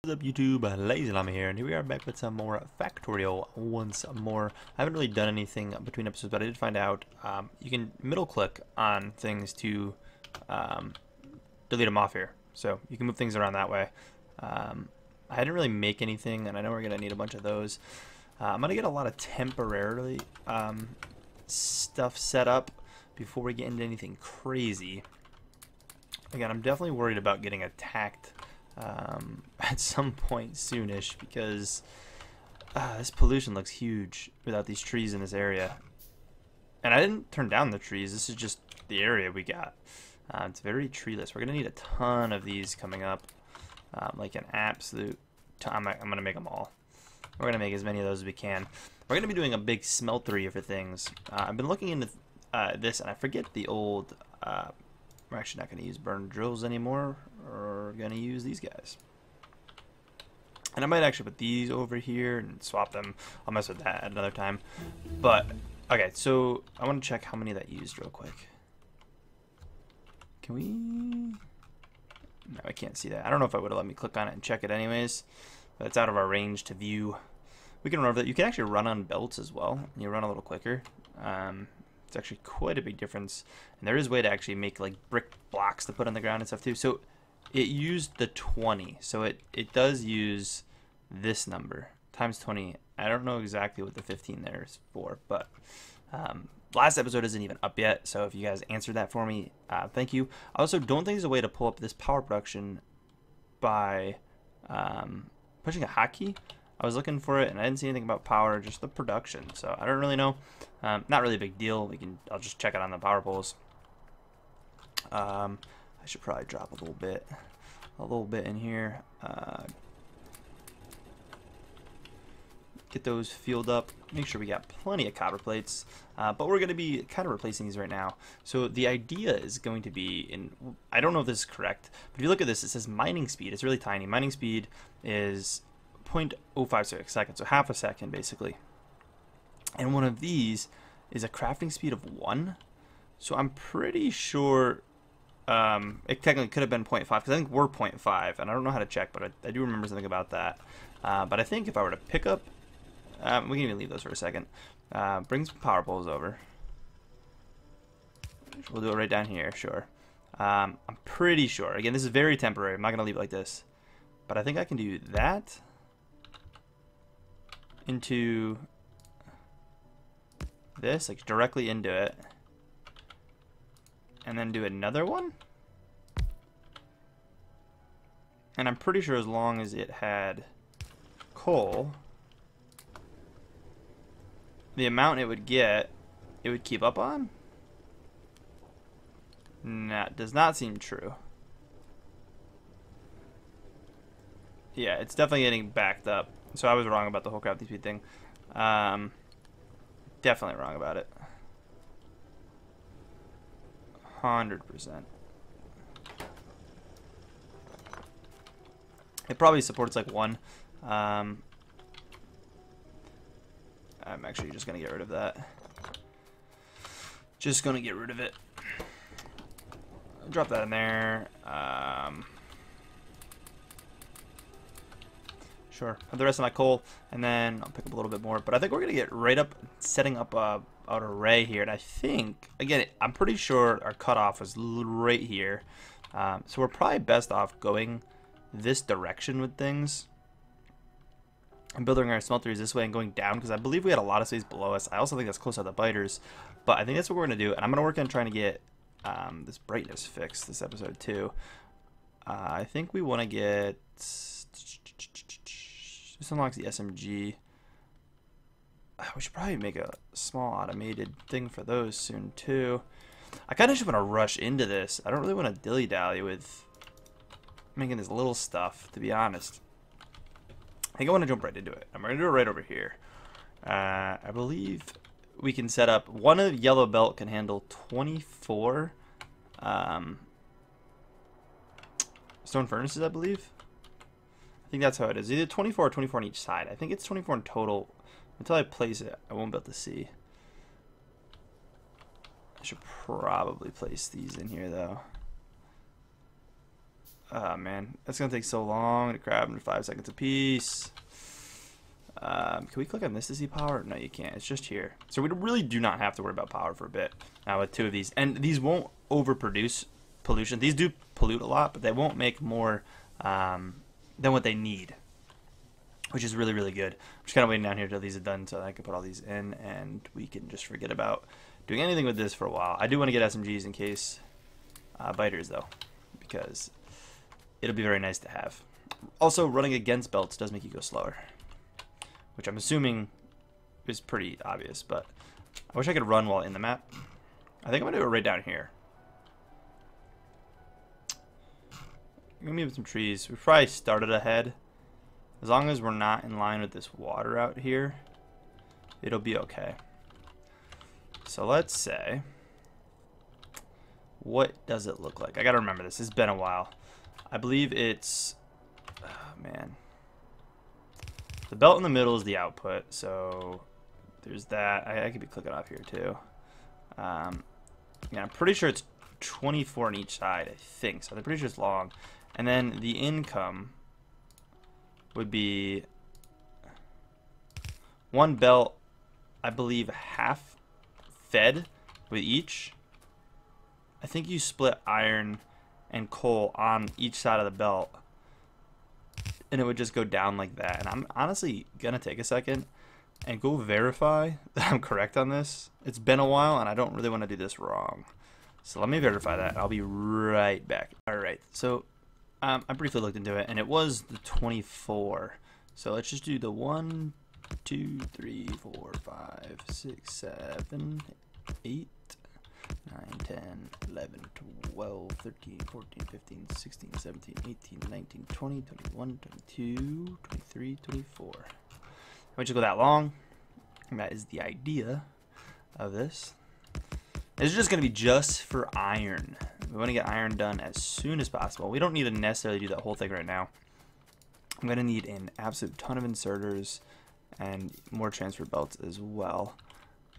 What's up YouTube, LazeeLlama here, and here we are back with some more Factorio once more. I haven't really done anything between episodes, but I did find out you can middle click on things to delete them off here. So you can move things around that way. I didn't really make anything, and I know we're going to need a bunch of those. I'm going to get a lot of temporarily stuff set up before we get into anything crazy. Again, I'm definitely worried about getting attacked at some point soonish, because this pollution looks huge without these trees in this area. And I didn't turn down the trees, this is just the area we got. It's very treeless. We're gonna need a ton of these coming up, like an absolute ton. I'm gonna make them all. We're gonna make as many of those as we can. We're gonna be doing a big smeltery for things. I've been looking into this, and I forget the old we're actually not going to use burn drills anymore. We're going to use these guys. And I might actually put these over here and swap them. I'll mess with that at another time. But, okay, so I want to check how many that used real quick. Can we? No, I can't see that. I don't know if it would have let me click on it and check it anyways. But it's out of our range to view. We can run over that. You can actually run on belts as well. And you run a little quicker. It's actually quite a big difference, and there is a way to actually make like brick blocks to put on the ground and stuff too. So it used the 20, so it does use this number times 20. I don't know exactly what the 15 there is for, but last episode isn't even up yet, so if you guys answered that for me, thank you. I also don't think there's a way to pull up this power production by pushing a hotkey. I was looking for it and I didn't see anything about power, just the production. So I don't really know. Not really a big deal. I'll just check it on the power poles. I should probably drop a little bit in here. Get those fueled up. Make sure we got plenty of copper plates. But we're going to be kind of replacing these right now. So the idea is going to be, I don't know if this is correct, but if you look at this, it says mining speed. It's really tiny. Mining speed is 0.056 seconds, so half a second basically. And one of these is a crafting speed of 1. So I'm pretty sure it technically could have been 0.5, because I think we're 0.5, and I don't know how to check, but I do remember something about that. But I think if I were to pick up, we can even leave those for a second. Bring some power poles over. We'll do it right down here, sure. I'm pretty sure, again, this is very temporary, I'm not going to leave it like this, but I think I can do that into this, like directly into it, and then do another one. And I'm pretty sure as long as it had coal, the amount it would get, it would keep up on. That does not seem true. Yeah, it's definitely getting backed up. So I was wrong about the whole crafting speed thing. Definitely wrong about it. 100%. It probably supports like 1. I'm actually just going to get rid of that. Just going to get rid of it. Drop that in there. Sure, have the rest of my coal, and then I'll pick up a little bit more. But I think we're going to get right up, setting up an array here. And I think, again, I'm pretty sure our cutoff was right here. So we're probably best off going this direction with things. And building our smelteries this way and going down, because I believe we had a lot of space below us. I also think that's close to the biters. But I think that's what we're going to do. And I'm going to work on trying to get this brightness fixed this episode too. I think we want to get... This unlocks the SMG. We should probably make a small automated thing for those soon too. I kind of just want to rush into this. I don't really want to dilly-dally with making this little stuff, to be honest. I think I want to jump right into it. I'm going to do it right over here. I believe we can set up, one of yellow belt can handle 24 stone furnaces, I believe. I think that's how it is. Either 24 or 24 on each side. I think it's 24 in total. Until I place it, I won't be able to see. I should probably place these in here, though. Oh man, that's gonna take so long to grab them 5 seconds a piece. Can we click on this to see power? No, you can't. It's just here. So we really do not have to worry about power for a bit now with 2 of these. And these won't overproduce pollution. These do pollute a lot, but they won't make more than what they need, which is really, really good. I'm just kind of waiting down here until these are done so that I can put all these in and we can just forget about doing anything with this for a while. I do want to get SMGs in case biters, though, because it'll be very nice to have. Also, running against belts does make you go slower, which I'm assuming is pretty obvious, but I wish I could run while in the map. I think I'm gonna do it right down here. I'm gonna move some trees. We probably started ahead. As long as we're not in line with this water out here, it'll be okay. So let's say, what does it look like? I gotta remember this. It's been a while. I believe it's, oh man. The belt in the middle is the output, so there's that. I could be clicking off here too. Yeah, I'm pretty sure it's 24 on each side, I think. So I'm pretty sure it's long. And then the income would be 1 belt, I believe, half fed with each. I think you split iron and coal on each side of the belt, and it would just go down like that. And I'm honestly gonna take a second and go verify that I'm correct on this. It's been a while and I don't really want to do this wrong, so let me verify that. I'll be right back. Alright, so I briefly looked into it and it was the 24. So let's just do the 1, 2, 3, 4, 5, 6, 7, 8, 9, 10, 11, 12, 13, 14, 15, 16, 17, 18, 19, 20, 21, 22, 23, 24. We just go that long. And that is the idea of this. This is just going to be just for iron. We want to get iron done as soon as possible. We don't need to necessarily do that whole thing right now. I'm going to need an absolute ton of inserters and more transfer belts as well.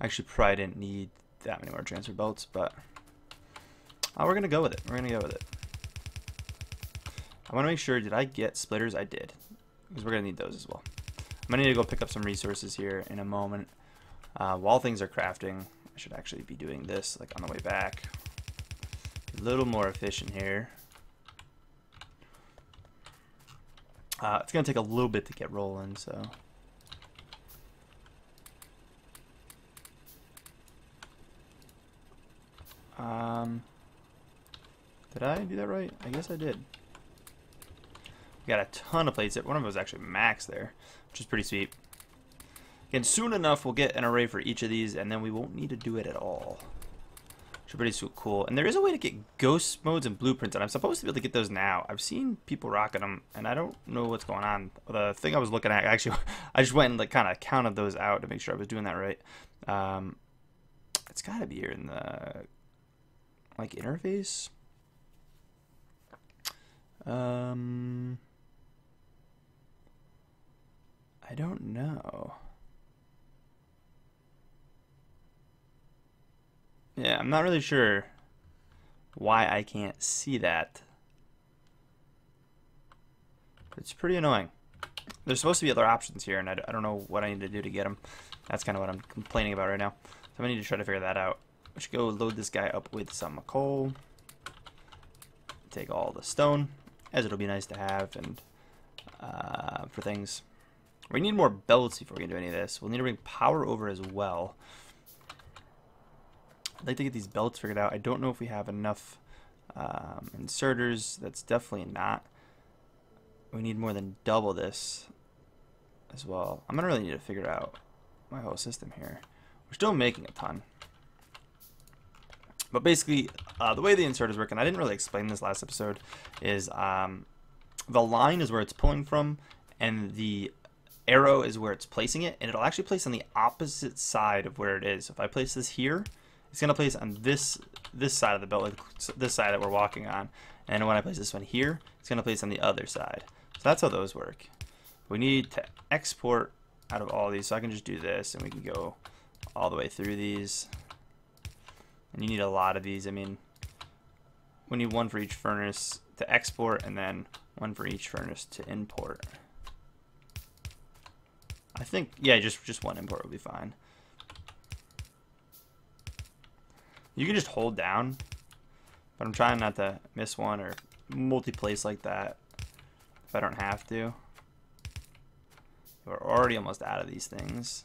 I actually probably didn't need that many more transfer belts, but we're gonna go with it. We're gonna go with it. I want to make sure, did I get splitters? I did, because we're gonna need those as well. I'm gonna need to go pick up some resources here in a moment. While things are crafting, I should actually be doing this like on the way back. A little more efficient here. It's gonna take a little bit to get rolling, so. Did I do that right? I guess I did. We got a ton of plates. One of them was actually max there, which is pretty sweet. Again, soon enough we'll get an array for each of these, and then we won't need to do it at all. Which is pretty cool. And there is a way to get ghost modes and blueprints, and I'm supposed to be able to get those now. I've seen people rocking them, and I don't know what's going on. The thing I was looking at, actually, I just went and like kind of counted those out to make sure I was doing that right. It's got to be here in the like interface. I don't know. Yeah, I'm not really sure why I can't see that. It's pretty annoying. There's supposed to be other options here, and I don't know what I need to do to get them. That's kind of what I'm complaining about right now. So I need to try to figure that out. I should go load this guy up with some coal. Take all the stone, as it'll be nice to have, and for things. We need more belts before we can do any of this. We'll need to bring power over as well. I'd like to get these belts figured out. I don't know if we have enough inserters. That's definitely not. We need more than double this as well. I'm gonna really need to figure out my whole system here. We're still making a ton. But basically, the way the inserters work, and I didn't really explain this last episode, is the line is where it's pulling from, and the arrow is where it's placing it, and it'll actually place on the opposite side of where it is. So if I place this here, it's going to place on this side of the belt, like this side that we're walking on. And when I place this one here, it's going to place on the other side. So that's how those work. We need to export out of all these, so I can just do this, and we can go all the way through these. And you need a lot of these. I mean, we need one for each furnace to export, and then 1 for each furnace to import. I think, yeah, just 1 import will be fine. You can just hold down, but I'm trying not to miss one or multi-place like that if I don't have to. We're already almost out of these things.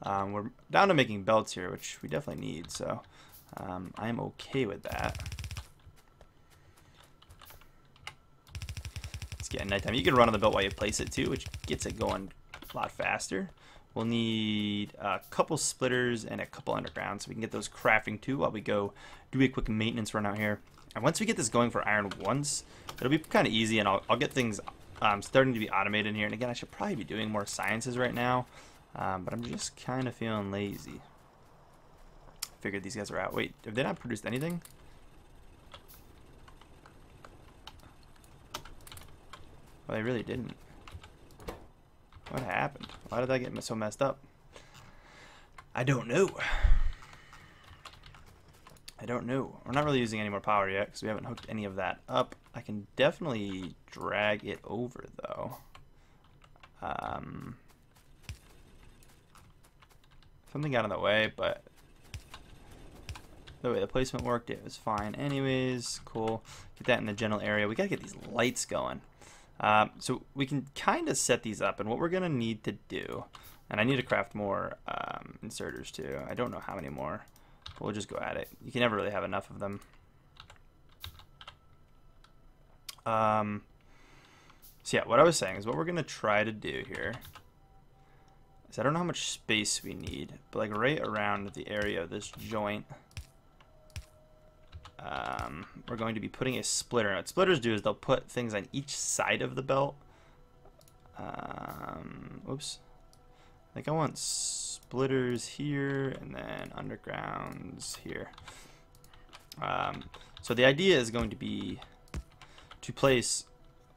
We're down to making belts here, which we definitely need, so I am okay with that. It's getting nighttime. You can run on the belt while you place it too, which gets it going a lot faster. We'll need a couple splitters and a couple undergrounds, so we can get those crafting too while we go do a quick maintenance run out here. And once we get this going for iron once, it'll be kind of easy, and I'll get things starting to be automated in here. And again, I should probably be doing more sciences right now, but I'm just kind of feeling lazy. Figured these guys are out. Wait, have they not produced anything? Well, they really didn't. What happened? Why did I get so messed up? I don't know. I don't know. We're not really using any more power yet because we haven't hooked any of that up. I can definitely drag it over though. Something got in the way, but the way the placement worked, it was fine anyways. Cool. Get that in the general area. We gotta get these lights going. So we can kind of set these up, and what we're gonna need to do, and I need to craft more inserters too. I don't know how many more. We'll just go at it. You can never really have enough of them. So yeah, what I was saying is what we're gonna try to do here is I don't know how much space we need, but like right around the area of this joint, we're going to be putting a splitter. What splitters do is they'll put things on each side of the belt. Oops. I think I want splitters here and then undergrounds here. So the idea is going to be to place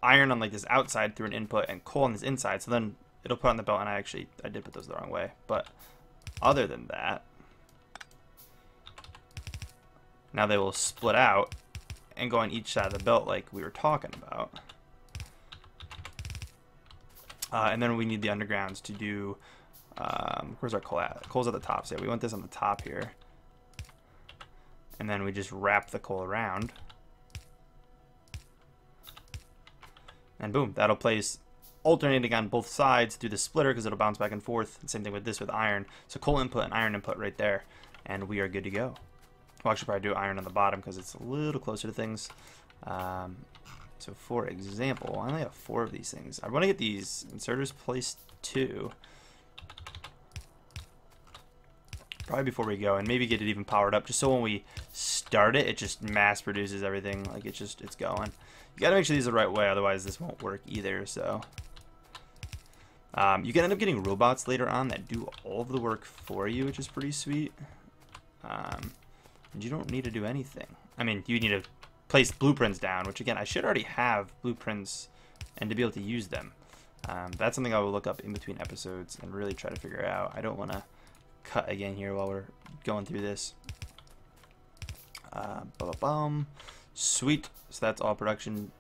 iron on like this outside through an input and coal on this inside. So then it'll put on the belt, and I did put those the wrong way. But other than that, now they will split out and go on each side of the belt like we were talking about. And then we need the undergrounds to do, where's our coal at? Coal's at the top, so yeah, we want this on the top here. And then we just wrap the coal around. And boom, that'll place alternating on both sides through the splitter because it'll bounce back and forth. And same thing with this with iron. So coal input and iron input right there. And we are good to go. We'll actually probably do iron on the bottom because it's a little closer to things. So for example, I only have 4 of these things. I want to get these inserters placed too. Probably before we go, and maybe get it even powered up, just so when we start it, it just mass produces everything. Like it's going. You gotta make sure these are the right way, otherwise this won't work either. So you can end up getting robots later on that do all of the work for you, which is pretty sweet. And you don't need to do anything. I mean, you need to place blueprints down, which again, I should already have blueprints and to be able to use them. That's something I will look up in between episodes and really try to figure out. I don't want to cut again here while we're going through this. Sweet. So that's all production.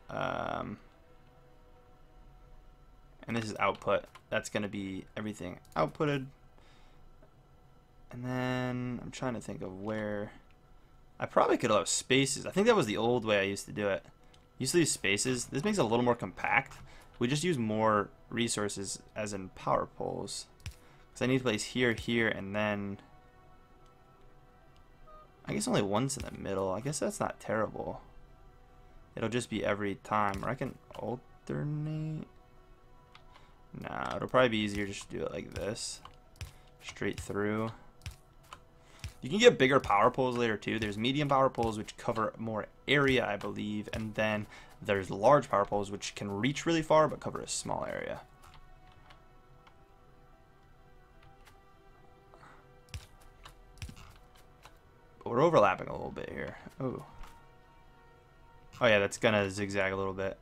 And this is output. That's going to be everything outputted. And then I'm trying to think of where I probably could have spaces. I think that was the old way I used to do it. Used to use spaces. This makes it a little more compact. We just use more resources as in power poles. Because I need to place here, here, and then I guess only one's in the middle. I guess that's not terrible. It'll just be every time. Or I can alternate. Nah, it'll probably be easier just to do it like this. Straight through. You can get bigger power poles later too. There's medium power poles which cover more area, I believe, and then there's large power poles which can reach really far but cover a small area. But we're overlapping a little bit here. Oh. Oh yeah, that's gonna zigzag a little bit.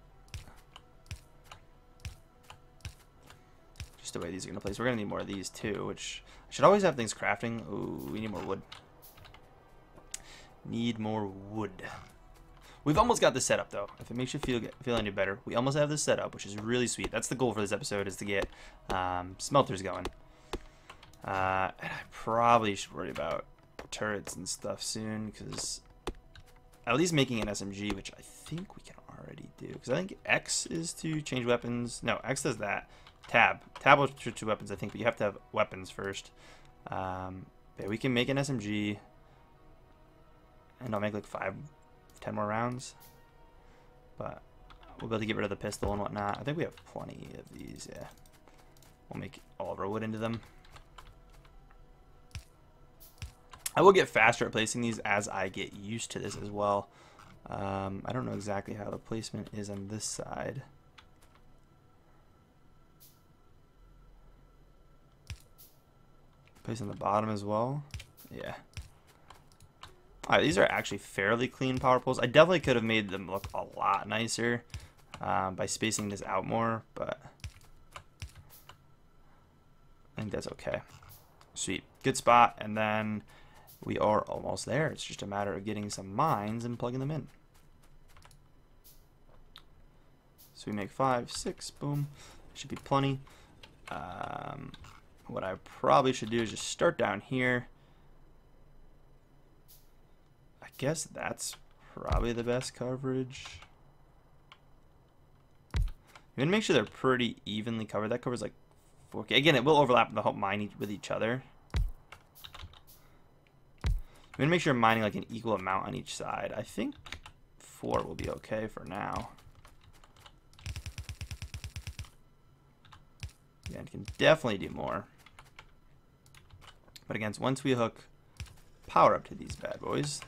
Just the way these are gonna place. We're gonna need more of these too, which I should always have things crafting. Ooh, we need more wood. Need more wood. We've almost got this set up though. If it makes you feel any better, we almost have this set up, which is really sweet. That's the goal for this episode, is to get smelters going. And I probably should worry about turrets and stuff soon, because at least making an SMG, which I think we can already do, because I think X is to change weapons. No, X does that. Tab will switch to weapons, I think, but you have to have weapons first. Yeah, we can make an SMG, and I'll make like 10 more rounds, but we'll be able to get rid of the pistol and whatnot. I think we have plenty of these. Yeah, we'll make all of our wood into them. I will get faster at placing these as I get used to this as well. I don't know exactly how the placement is on this side. Place on the bottom as well. Yeah. Alright, these are actually fairly clean power poles. I definitely could have made them look a lot nicer by spacing this out more, but I think that's okay. Sweet. Good spot, and then we are almost there. It's just a matter of getting some mines and plugging them in. So we make 5, 6, boom. Should be plenty. What I probably should do is just start down here. I guess that's probably the best coverage. I'm gonna make sure they're pretty evenly covered. That covers like 4K. Again, it will overlap the whole mine with each other. I'm gonna make sure I'm mining like an equal amount on each side. I think 4 will be okay for now. Yeah, it can definitely do more. But again, once we hook power up to these bad boys,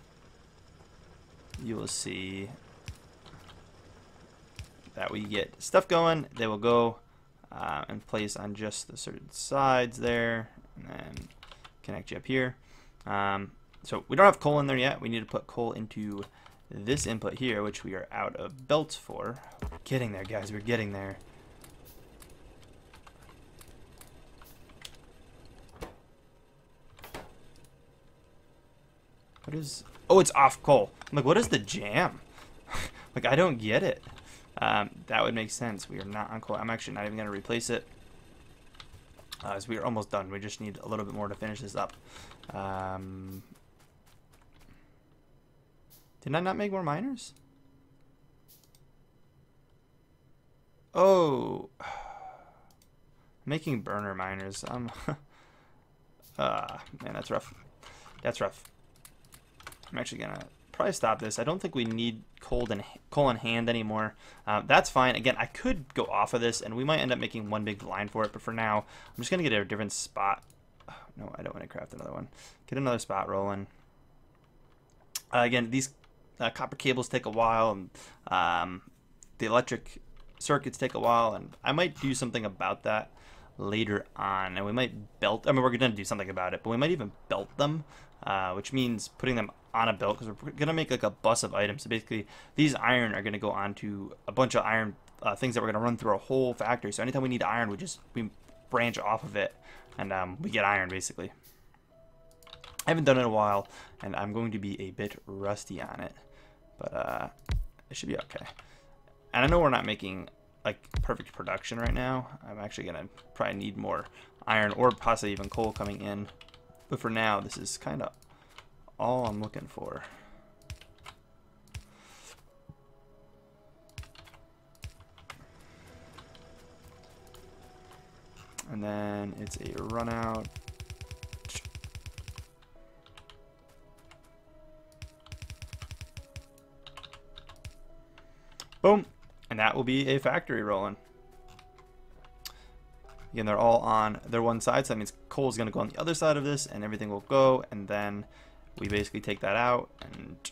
you will see that we get stuff going. They will go and place on just the certain sides there, and then connect you up here. So we don't have coal in there yet. We need to put coal into this input here, which we are out of belts for. We're getting there, guys. We're getting there. What is... Oh, it's off coal. I'm like, what is the jam? Like, I don't get it. That would make sense. We are not on coal. I'm actually not even going to replace it, as we are almost done. We just need a little bit more to finish this up. Did I not make more miners? Oh. Making burner miners. Man, that's rough. That's rough. I'm actually going to probably stop this. I don't think we need coal in hand anymore. That's fine. Again, I could go off of this, and we might end up making one big line for it. But for now, I'm just going to get a different spot. No, I don't want to craft another one. Get another spot rolling. Again, these copper cables take a while, and the electric circuits take a while, and I might do something about that later on. And we might belt, I mean, we're going to do something about it, but we might even belt them, which means putting them on a belt, because we're going to make like a bus of items. So basically, these iron are going to go onto a bunch of iron things that we're going to run through our whole factory. So anytime we need iron, we branch off of it, and we get iron, basically. I haven't done it in a while, and I'm going to be a bit rusty on it, but it should be okay. And I know we're not making like perfect production right now. I'm actually gonna probably need more iron or possibly even coal coming in, but for now, this is kind of all I'm looking for. And then it's a run out. Boom. And that will be a factory rolling. Again, they're all on their one side, so that means coal is going to go on the other side of this, and everything will go, and then we basically take that out, and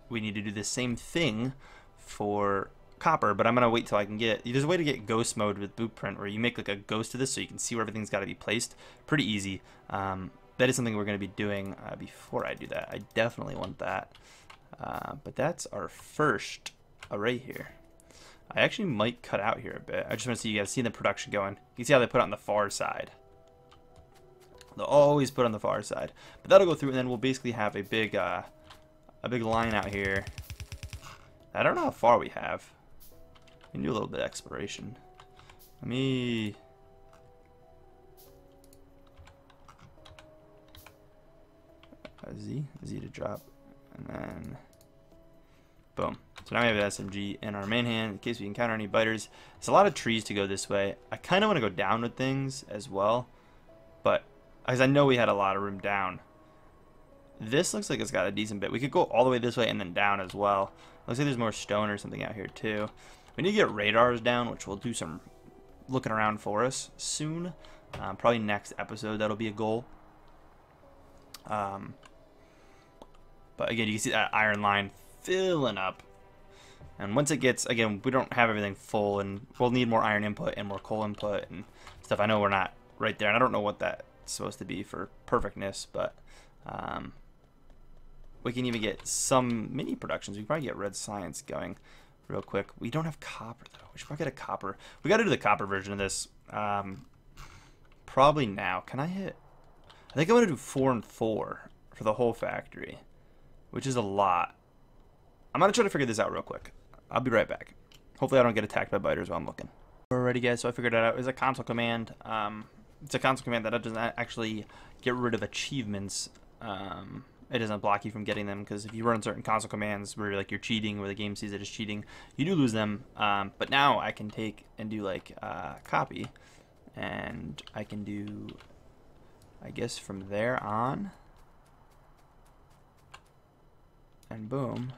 we need to do the same thing for copper, but I'm going to wait till I can get... There's a way to get ghost mode with Blueprint, where you make like a ghost of this so you can see where everything's got to be placed. Pretty easy. That is something we're going to be doing before I do that. I definitely want that. But that's our first array here. I actually might cut out here a bit. I just want to see you guys see the production going. You can see how they put it on the far side. They'll always put on the far side. But that'll go through, and then we'll basically have a big a big line out here. I don't know how far we have. We can do a little bit of exploration. Let me... Z to drop, and then boom. So now we have an SMG in our main hand in case we encounter any biters. There's a lot of trees to go this way. I kind of want to go down with things as well, but as I know we had a lot of room down. This looks like it's got a decent bit. We could go all the way this way and then down as well. Looks like there's more stone or something out here too. We need to get radars down, which will do some looking around for us soon. Probably next episode that'll be a goal. But again, you can see that iron line filling up. And once it gets, again, we don't have everything full, and we'll need more iron input and more coal input and stuff. I know we're not right there, and I don't know what that's supposed to be for perfectness, but we can even get some mini productions. We can probably get red science going real quick. We don't have copper, though. We should probably get a copper. We got to do the copper version of this probably now. Can I hit? I think I want to do 4 and 4 for the whole factory, which is a lot. I'm going to try to figure this out real quick. I'll be right back. Hopefully I don't get attacked by biters while I'm looking. Alrighty guys, so I figured it out. It's a console command. It's a console command that doesn't actually get rid of achievements. It doesn't block you from getting them, because if you run certain console commands where you're cheating, where the game sees it as cheating, you do lose them. But now I can take and do like copy, and I can do, I guess, from there on, and boom,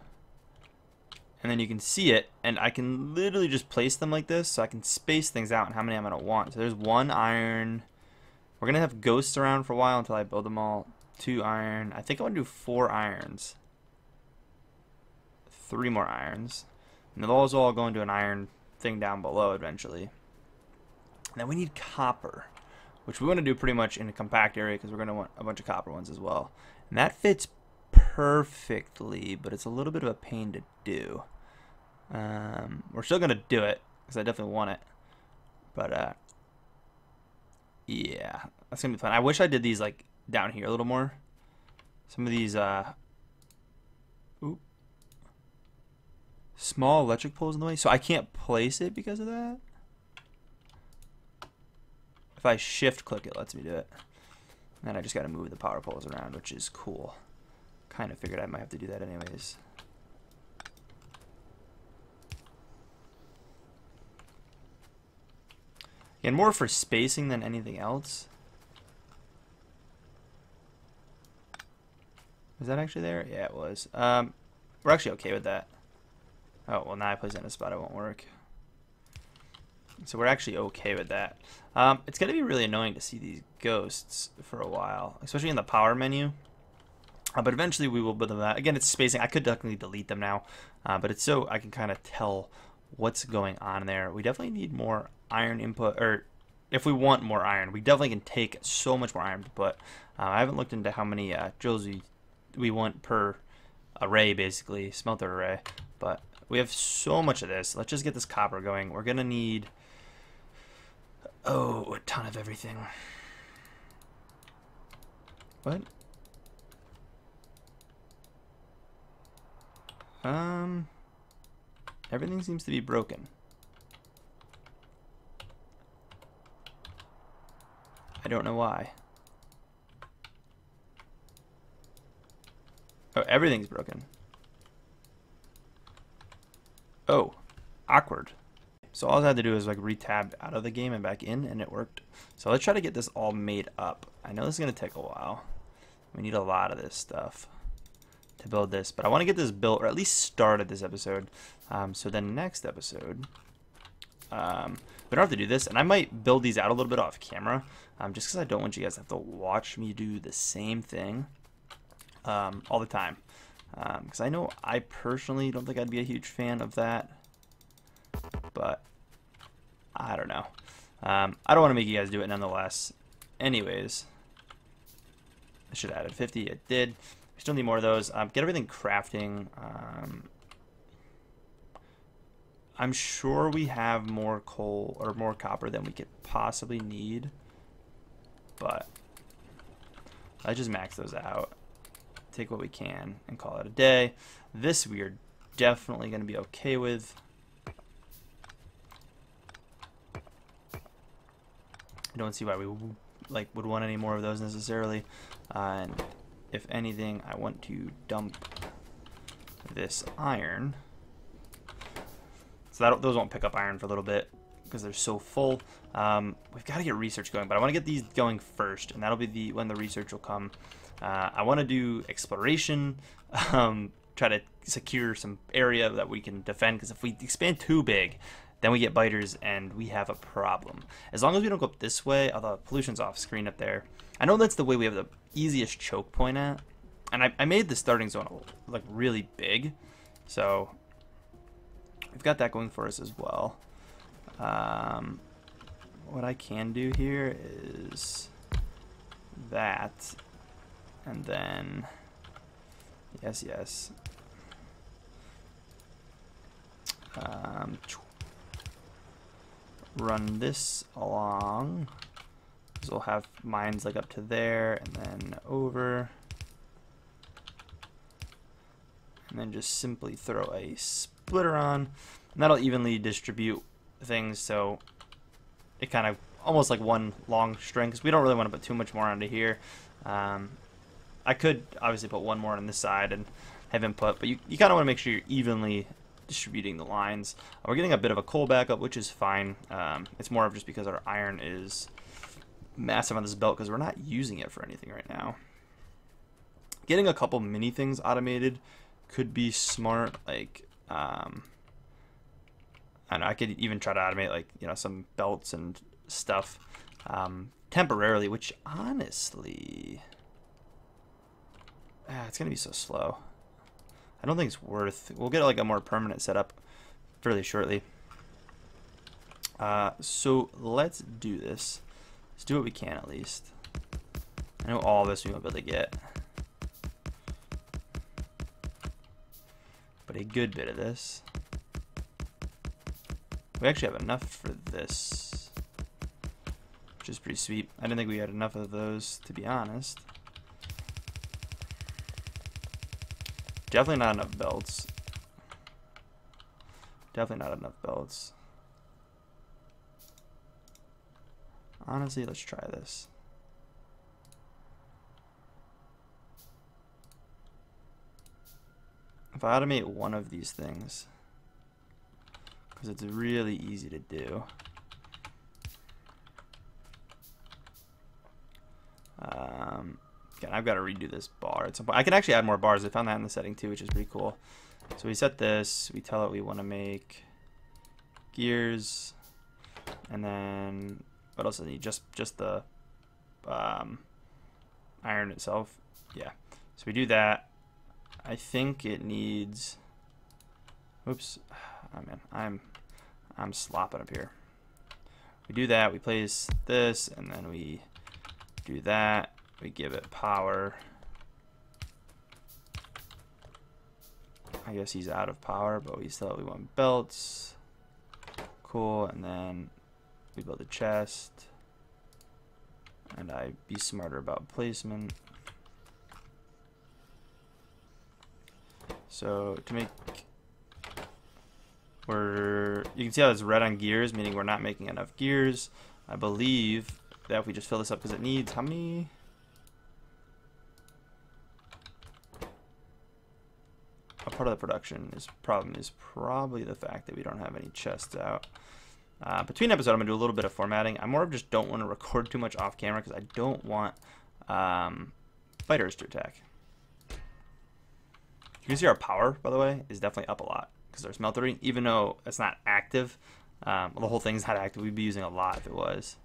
and then you can see it, and I can literally just place them like this, so I can space things out and how many I'm gonna want. So there's 1 iron. We're gonna have ghosts around for a while until I build them all. 2 iron. I think I want to do 4 irons. 3 more irons, and those all go into an iron thing down below eventually. And then we need copper, which we want to do pretty much in a compact area, because we're going to want a bunch of copper ones as well. And that fits perfectly, but it's a little bit of a pain to do. We're still going to do it, because I definitely want it. But, yeah, that's going to be fun. I wish I did these, like, down here a little more. Some of these, small electric poles in the way, so I can't place it because of that. If I shift click, it lets me do it. And then I just got to move the power poles around, which is cool. Kind of figured I might have to do that anyways. Again, more for spacing than anything else. Was that actually there? Yeah, it was. We're actually okay with that. Oh, well, now I place it in a spot it won't work. So we're actually okay with that. It's going to be really annoying to see these ghosts for a while, especially in the power menu. But eventually we will build them out. Again, it's spacing. I could definitely delete them now, but it's so I can kind of tell what's going on there. We definitely need more iron input, or if we want more iron, we definitely can take so much more iron input. I haven't looked into how many joules we want per array, basically, smelter array, but we have so much of this. Let's just get this copper going. We're going to need, a ton of everything. What? Everything seems to be broken. I don't know why. Oh, everything's broken. Oh, awkward. So all I had to do is like re-tab out of the game and back in, and it worked. So let's try to get this all made up. I know this is going to take a while. We need a lot of this stuff to build this, but I want to get this built, or at least started this episode. So then next episode, we don't have to do this, and I might build these out a little bit off camera, just because I don't want you guys to have to watch me do the same thing all the time. Because I know I personally don't think I'd be a huge fan of that, but I don't know. I don't want to make you guys do it nonetheless. Anyways, I should have added 50. It did. We still need more of those. Get everything crafting. I'm sure we have more coal or more copper than we could possibly need, but I just max those out take what we can and call it a day. This we are definitely going to be okay with. I don't see why we would want any more of those necessarily. And if anything, I want to dump this iron. So those won't pick up iron for a little bit because they're so full. We've got to get research going, but I want to get these going first, and that'll be when the research will come. I want to do exploration, try to secure some area that we can defend, because if we expand too big, then we get biters and we have a problem. As long as we don't go up this way, although pollution's off screen up there. I know that's the way we have the easiest choke point at, and I made the starting zone like really big, so we've got that going for us as well. What I can do here is that, and then yes. Run this along. So we'll have mines like up to there, and then over, and then just simply throw a splitter on, and that'll evenly distribute things, so it kind of almost like one long string, because we don't really want to put too much more onto here. I could obviously put one more on this side and have input, but you kind of want to make sure you're evenly distributing the lines. We're getting a bit of a coal backup, which is fine. It's more of just because our iron is massive on this belt, because we're not using it for anything right now. Getting a couple mini things automated could be smart, like I don't know, I could even try to automate, like, you know, some belts and stuff temporarily, which honestly, it's gonna be so slow. I don't think it's worth. We'll get like a more permanent setup fairly shortly. So let's do this. Let's do what we can at least. I know all this we won't be able to get, but a good bit of this. We actually have enough for this, which is pretty sweet. I didn't think we had enough of those, to be honest. Definitely not enough belts. Definitely not enough belts. Honestly, let's try this. If I automate one of these things, because it's really easy to do. Again, I've got to redo this bar at some point. I can actually add more bars. I found that in the setting too, which is pretty cool. So we set this. We tell it we want to make gears, and then what else does it need? Just the iron itself. Yeah. So we do that. I think it needs. Oops. Oh man, I'm slopping up here. We do that. We place this, and then we do that. We give it power. I guess he's out of power, but we want belts. Cool, and then we build a chest. And I be smarter about placement. So to make, you can see how it's red on gears, meaning we're not making enough gears. I believe that if we just fill this up, because it needs how many? A part of the production problem is probably the fact that we don't have any chests out. Between episodes, I'm gonna do a little bit of formatting. I more of just don't want to record too much off camera, because I don't want fighters to attack. You can see our power, by the way, is definitely up a lot because our smeltery, even though it's not active, the whole thing's not active. We'd be using a lot if it was.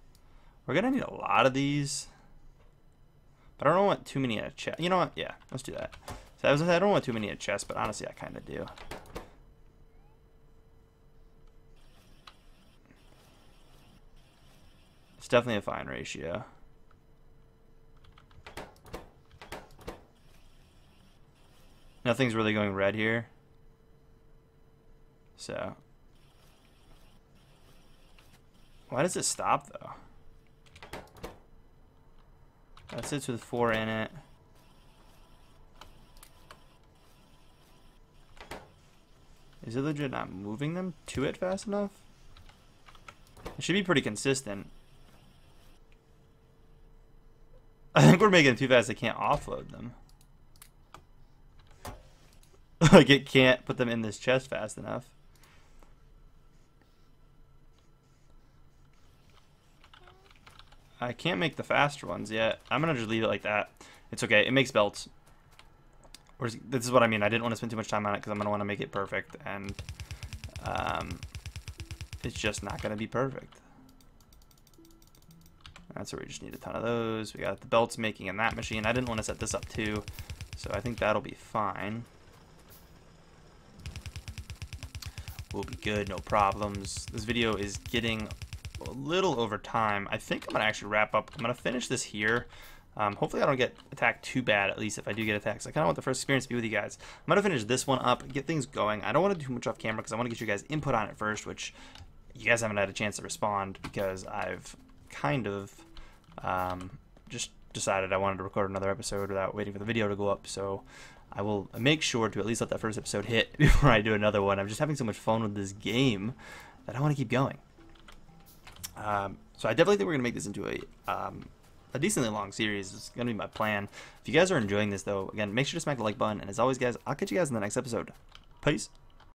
We're gonna need a lot of these, but I don't want too many in a chest. You know what? Yeah, let's do that. So I don't want too many in a chest, but honestly, I kind of do. It's definitely a fine ratio. Nothing's really going red here. So. Why does it stop, though? That sits with 4 in it. Is it legit not moving them to it fast enough? It should be pretty consistent. I think we're making it too fast. I can't offload them. Like, it can't put them in this chest fast enough. I can't make the faster ones yet. I'm gonna just leave it like that. It's okay. It makes belts. This is what I mean. I didn't want to spend too much time on it because I'm gonna want to make it perfect, and it's just not gonna be perfect. That's where we just need a ton of those. We got the belts making in that machine. I didn't want to set this up too, so I think that'll be fine. We'll be good, no problems. This video is getting a little over time. I think I'm gonna actually wrap up. I'm gonna finish this here. Hopefully I don't get attacked too bad, at least if I do get attacked. So I kind of want the first experience to be with you guys. I'm gonna finish this one up, get things going. I don't want to do too much off camera because I want to get you guys input on it first, which you guys haven't had a chance to respond because I've kind of just decided I wanted to record another episode without waiting for the video to go up. So I will make sure to at least let that first episode hit before I do another one. I'm just having so much fun with this game that I want to keep going. So I definitely think we're going to make this into a decently long series. It's going to be my plan. If you guys are enjoying this, though, again, make sure to smack the like button. And as always, guys, I'll catch you guys in the next episode. Peace.